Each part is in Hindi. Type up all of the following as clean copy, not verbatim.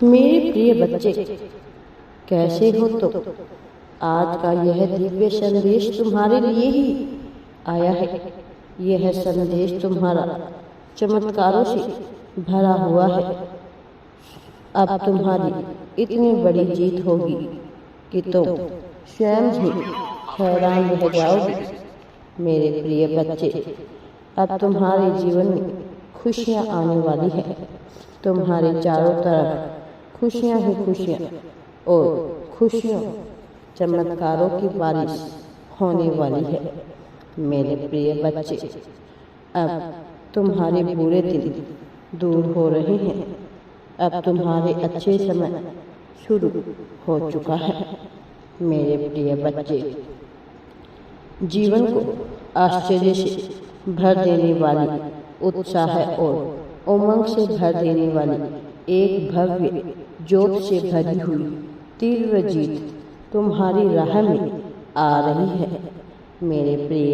मेरे प्रिय बच्चे, कैसे हो? तो आज का यह दिव्य संदेश तुम्हारे लिए ही आया है। यह संदेश तुम्हारा चमत्कारों से भरा हुआ है। अब तुम्हारी इतनी बड़ी जीत होगी कि तुम स्वयं ही हैरान रह जाओगे। मेरे प्रिय बच्चे, अब तुम्हारे जीवन में खुशियाँ आने वाली है। तुम्हारे चारों तरफ खुशियाँ ही खुशियाँ और खुशियों चमत्कारों की बारिश होने वाली है। मेरे प्रिय बच्चे, अब तुम्हारे बुरे दिन दूर हो रहे हैं। अब तुम्हारे अच्छे समय शुरू हो चुका है। मेरे प्रिय बच्चे, जीवन को आश्चर्य से भर देने वाली, उत्साह और उमंग से भर देने वाली एक भव्य ज्योत से भरी हुई तीव्र जीत तुम्हारी राह में आ रही है। मेरे प्रिय,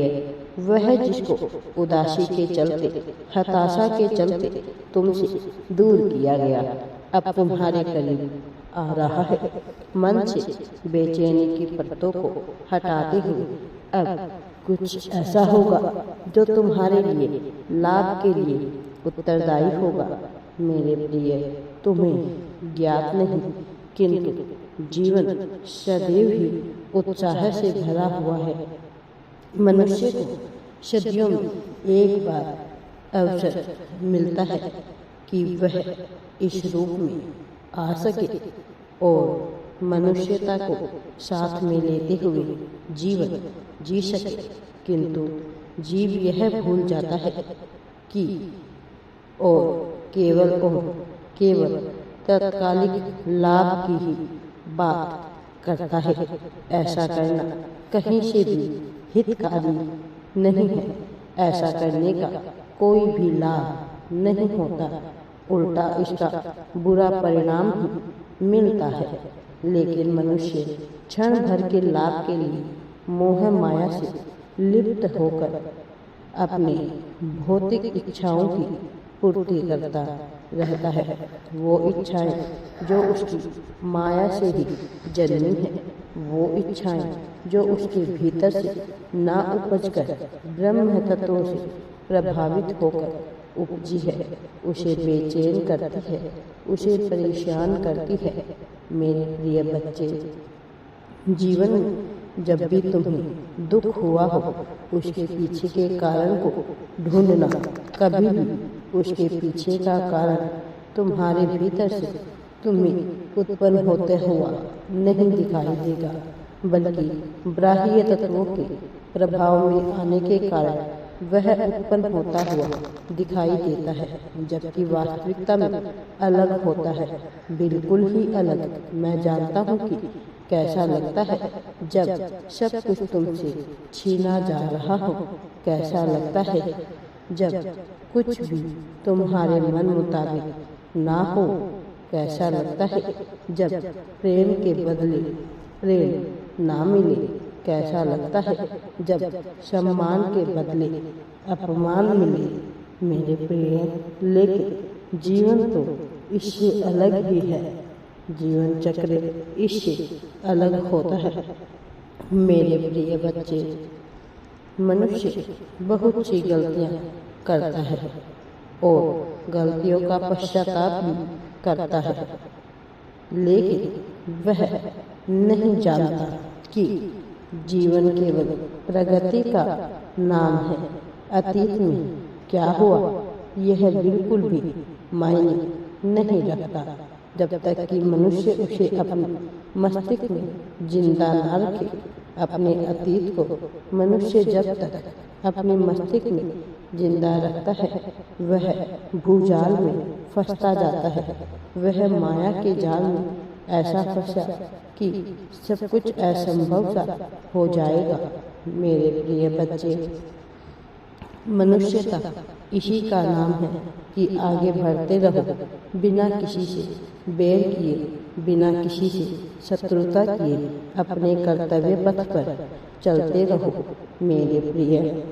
वह जिसको उदासी के चलते, हताशा के चलते तुमसे दूर किया गया, अब तुम्हारे करीब आ रहा है। मन से बेचैनी की परतों को हटाते हुए अब कुछ ऐसा होगा जो तुम्हारे लिए लाभ के लिए उत्तरदायी होगा। मेरे प्रिय, तुम्हें ज्ञात नहीं, किंतु जीवन सदैव ही उत्साह से भरा हुआ है। मनुष्य को सदियों में एक बार अवसर मिलता है कि वह इस रूप में आ सके और मनुष्यता को साथ में लेते हुए जीवन जी सके, किंतु जीव यह भूल जाता है कि और केवल तत्कालिक लाभ की ही बात करता है। ऐसा करना कहीं से भी हितकारी नहीं है। ऐसा करने का कोई भी लाभ नहीं होता, उल्टा इसका बुरा परिणाम ही मिलता है। लेकिन मनुष्य क्षण भर के लाभ के लिए मोह माया से लिप्त होकर अपनी भौतिक इच्छाओं की पूर्ति करता रहता है। वो इच्छाएं जो उसकी माया से ही जन्मी है, वो इच्छाएं जो उसके भीतर से ना उपजकर ब्रह्म तत्वों से प्रभावित होकर उपजी है, उसे बेचैन करती है, उसे परेशान करती है। मेरे प्रिय बच्चे, जीवन में जब भी तुम्हें दुख हुआ हो, उसके पीछे के कारण को ढूंढना। कभी भी उसके पीछे का कारण तुम्हारे भीतर से तुम्हें उत्पन्न होते हुआ नहीं दिखाई देगा, बल्कि बाह्य तत्वों के प्रभाव में आने के कारण वह उत्पन्न होता हुआ दिखाई देता है, जबकि वास्तविकता में अलग होता है, बिल्कुल ही अलग। मैं जानता हूँ कि कैसा लगता है जब सब कुछ तुमसे छीना जा रहा हो। कैसा लगता है जब कुछ भी तुम्हारे मन मुताबिक ना हो। कैसा लगता है जब प्रेम के बदले प्रेम ना मिले। कैसा लगता है जब सम्मान के बदले अपमान मिले। मेरे प्रिय, लेकिन जीवन तो इससे अलग ही है। जीवन चक्र इससे अलग होता है। मेरे प्रिय बच्चे, मनुष्य बहुत सी गलतियाँ करता है और गलतियों का पश्चाताप भी करता है, लेकिन वह नहीं जानता कि जीवन केवल प्रगति का नाम है। अतीत में क्या हुआ यह बिल्कुल भी मायने नहीं रखता, जब तक कि मनुष्य उसे अपने मस्तिष्क में जिंदा न रखे। अपने अतीत को मनुष्य जब तक अपने मस्तिष्क में जिंदा रखता है, वह भूजाल में फंसता जाता है। वह माया के जाल में ऐसा फंसा कि सब कुछ असंभव सा हो जाएगा। मेरे प्रिय बच्चे, मनुष्यता इसी का नाम है कि आगे बढ़ते रहो, बिना किसी से बैर किए, बिना किसी से शत्रुता किए, अपने कर्तव्य पथ पर चलते रहो। मेरे प्रिय,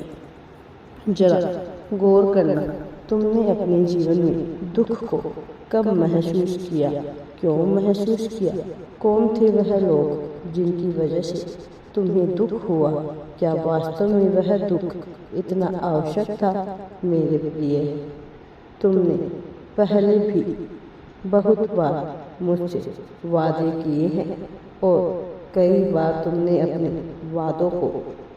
जरा गौर करना, तुमने अपने जीवन में दुख को कब महसूस किया, क्यों महसूस किया? कौन थे वह लोग जिनकी वजह से तुम्हें दुख हुआ? क्या वास्तव में वह दुख इतना आवश्यक था? मेरे प्रिय, तुमने पहले भी बहुत बार मुझसे वादे किए हैं और कई बार तुमने अपने वादों को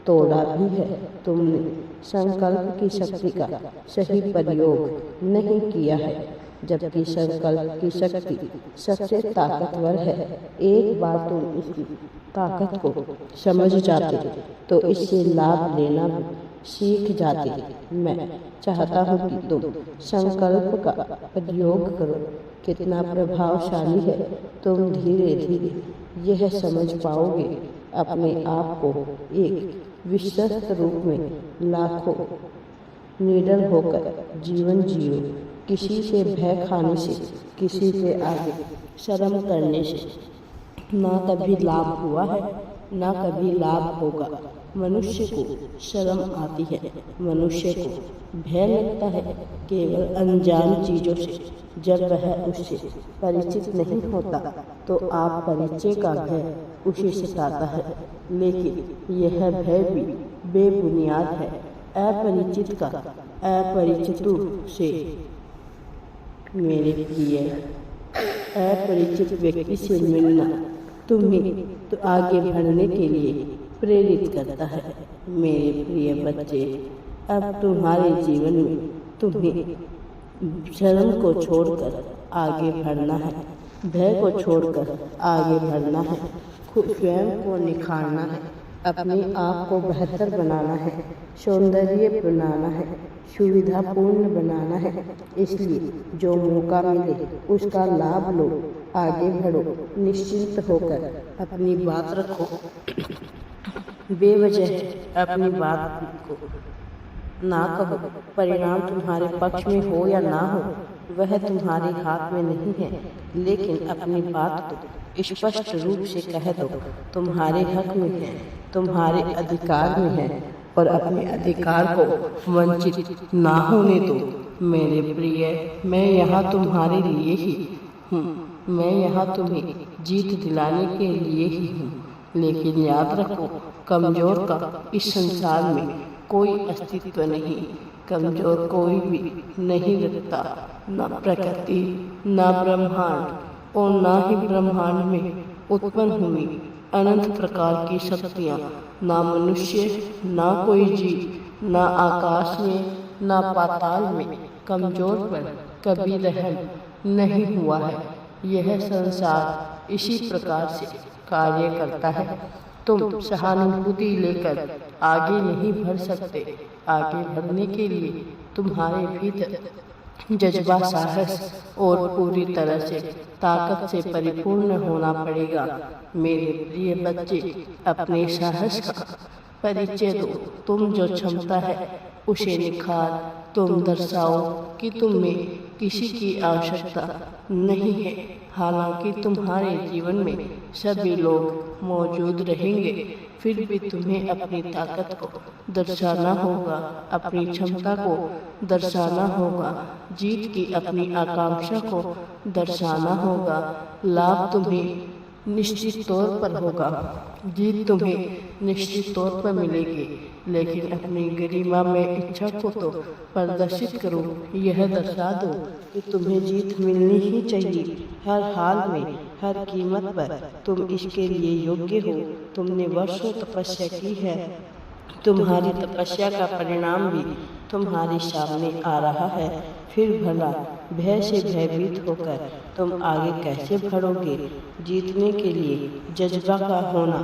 तोड़ा भी है। तुमने संकल्प की शक्ति का सही प्रयोग नहीं किया है, जबकि संकल्प की शक्ति सबसे ताकतवर है। एक बार तुम इसकी ताकत को समझ जाते तो इससे लाभ लेना भी सीख जाते। मैं चाहता हूँ कि तुम संकल्प का प्रयोग करो। कितना प्रभावशाली है, तुम धीरे धीरे यह समझ पाओगे। अपने आप को एक विश्वस्त रूप में लाखों निडर होकर जीवन जियो। किसी से भय खाने से, किसी से आगे शर्म करने से ना कभी लाभ हुआ है, ना कभी लाभ होगा। मनुष्य को शर्म आती है, मनुष्य को भय लगता है केवल अनजान चीजों से। जब वह उससे परिचित नहीं होता तो आप परिचय का भय उसे सताता है, लेकिन यह भय भी बेबुनियाद है। अपरिचित का अपरिचितों से, मेरे प्रिय, अपरिचित व्यक्ति से मिलना तुम्हें तो आगे बढ़ने के लिए प्रेरित करता है। मेरे प्रिय बच्चे, अब तुम्हारे जीवन में तुम्हें शर्म को छोड़कर आगे बढ़ना है, भय को छोड़कर आगे बढ़ना है, खुद स्वयं को निखारना है, अपने आप को बेहतर बनाना है, सौंदर्य बनाना है, सुविधापूर्ण बनाना है। इसलिए जो मौका मिले उसका लाभ लो, आगे बढ़ो, निश्चिंत होकर अपनी बात रखो। बेवजह अपनी बात को ना कहो। परिणाम तुम्हारे पक्ष में हो या ना हो वह तुम्हारे हाथ में नहीं है, लेकिन अपनी बात को स्पष्ट रूप से कह दो। तुम्हारे हक में है, तुम्हारे अधिकार में है, और अपने अधिकार को वंचित ना होने दो। मेरे प्रिय, मैं यहाँ तुम्हारे लिए ही हूँ, मैं यहाँ तुम्हें जीत दिलाने के लिए ही हूँ। लेकिन याद रखो, कमजोर का इस संसार में कोई अस्तित्व नहीं। कमजोर कोई भी नहीं रखता, न प्रकृति, न ब्रह्मांड, और न ही ब्रह्मांड में उत्पन्न हुई अनंत प्रकार की शक्तियाँ। ना मनुष्य, ना कोई जीव, ना आकाश में, ना पाताल में कमजोर पर कभी रहम नहीं हुआ है। यह संसार इसी प्रकार से कार्य करता है। तुम सहानुभूति लेकर आगे नहीं बढ़ सकते। आगे बढ़ने के लिए तुम्हारे भीतर जज्बा, साहस और पूरी तरह से ताकत से परिपूर्ण होना पड़ेगा। मेरे प्रिय बच्चे, अपने साहस का परिचय दो। तुम जो क्षमता है उसे निखार। तुम दर्शाओ कि तुम में किसी की आवश्यकता नहीं है। हालांकि तुम्हारे जीवन में सभी लोग मौजूद रहेंगे, फिर भी तुम्हें अपनी ताकत को दर्शाना होगा, अपनी क्षमता को दर्शाना होगा, जीत की अपनी आकांक्षा को दर्शाना होगा। लाभ तुम्हें निश्चित तौर पर होगा, जीत तुम्हें निश्चित तौर पर मिलेगी, लेकिन अपनी गरिमा में इच्छा को तो प्रदर्शित करो। यह दर्शा दो कि तुम्हें जीत मिलनी ही चाहिए, हर हाल में, हर कीमत पर। तुम इसके लिए योग्य हो। तुमने वर्षों तपस्या की है, तुम्हारी तपस्या का परिणाम भी तुम्हारे सामने आ रहा है। फिर भला भय से भयभीत होकर तुम आगे कैसे बढ़ोगे? जीतने के लिए जज्बा का होना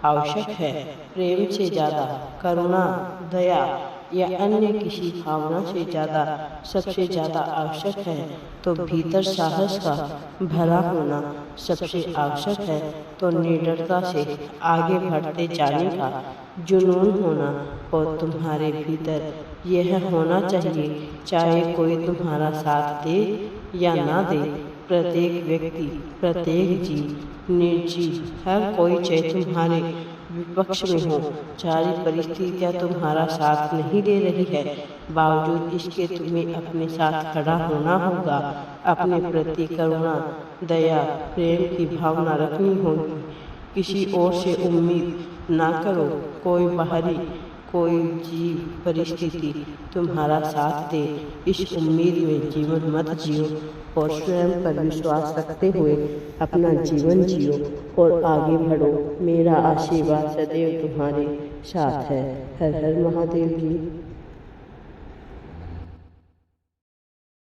आवश्यक है। प्रेम से ज़्यादा करुणा, दया या अन्य किसी भावना से ज़्यादा, सबसे ज़्यादा आवश्यक है तो भीतर साहस का भरा होना सबसे आवश्यक है। तो निडरता से आगे बढ़ते जाने का जुनून होना, और तुम्हारे भीतर यह होना चाहिए, चाहे कोई तुम्हारा साथ दे या ना दे। प्रत्येक व्यक्ति, प्रत्येक जीव, निर्जीव, हर कोई चाहे तुम्हारे विपक्ष में हो, सारी परिस्थितियां तुम्हारा साथ नहीं दे रही है, बावजूद इसके तुम्हें अपने साथ खड़ा होना होगा। अपने प्रति करुणा, दया, प्रेम की भावना रखनी होगी। किसी और से उम्मीद ना करो। कोई जीव परिस्थिति तुम्हारा साथ दे, इस उम्मीद में जीवन मत जियो और स्वयं पर विश्वास रखते हुए अपना जीवन जियो और आगे बढ़ो। मेरा आशीर्वाद सदैव तुम्हारे साथ है। हर हर महादेव जी।